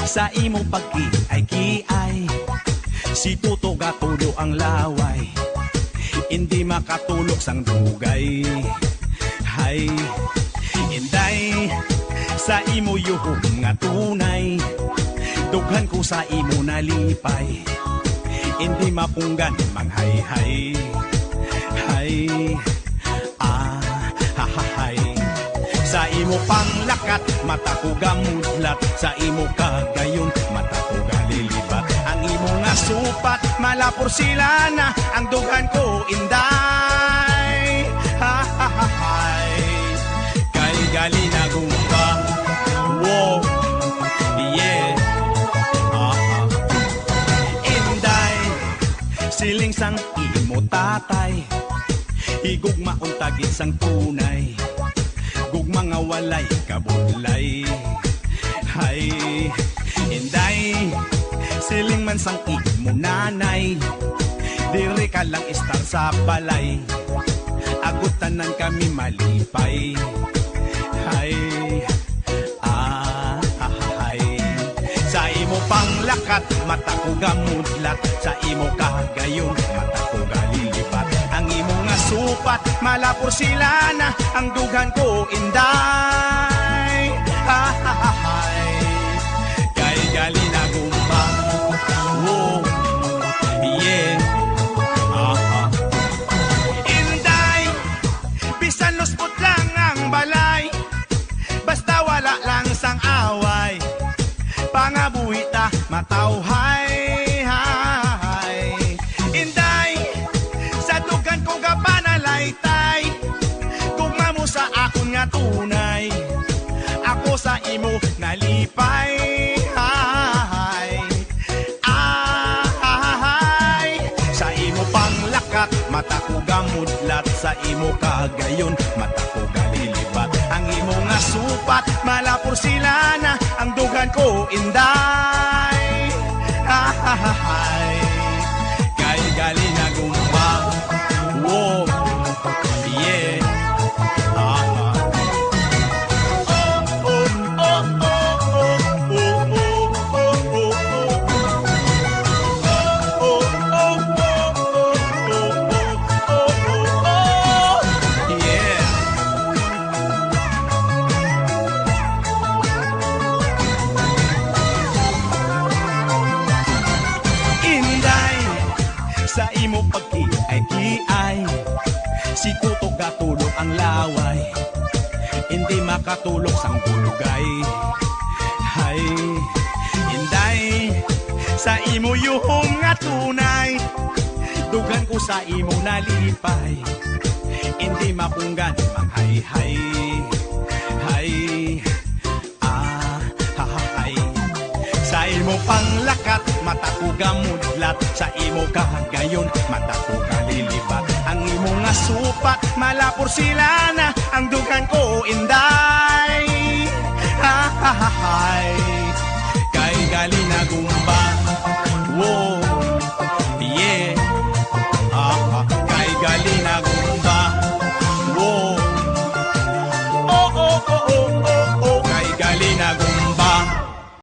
Sa imong pagkiay-kiay, si Tuto gatulo ang laway, hindi makatulog sang dugay. Hay, inday, sa imo yuhong nga tunay, dughan ko sa imo nalipay, hindi mapunggan manghayhay. Hay, hay. Sa imo panglakat, mata ko gamudlat, sa imo kagayon, mata ko galilibat. Ang imo nga supat, malapor sila na, ang dughan ko inday. Kay gali na gumba, wow, yeah. Inday, siling sang imo tatay, higugma untagin sang tunay, gugma nga walay kabulay. Hay, inday, siling man sang imo nanay, diri ka lang istar sa balay, agutanan kami malipay. Hay, hay. Sa imo panglakat, mata ko gamudlat, sa imo kagayon, mata ko galilipat. Ang imo nga supat, malapor sila na, ang dughan ko inday. Hay, kay gali na gumba, wow, yeah. Inday, bisan luspot lang ang balay, basta wala lang sang away, pangabuhita matawhay. Inday, sa dugan ko ka panalaytay, gugma mo sa akon nga tunay, ako sa imo nalipay. Sa imo panglakat, mata ko gamudlat, sa imo kagayon, mata ko galilibat. Ang imo nga supat, malapor sila na, ang dugan ko inday. Kay gali na gumba, wow, yeah. Sa imo pagkiay-kiay, si Tuto gatulog ang laway, hindi makatulog sang dulugay. Hay, inday, sa imo yuhong nga tunay, dughan ko sa imo nalipay, hindi mapunggan manghayhay. Hay, hay. Sa imo panglakat, mata ko gamudlat, sa imo kagayon, mata ko kalilibat. Ang imo nga supat, malapor sila na, ang dughan ko inday. Kay gali na gumba, wow, yeah. Kay gali na gumba.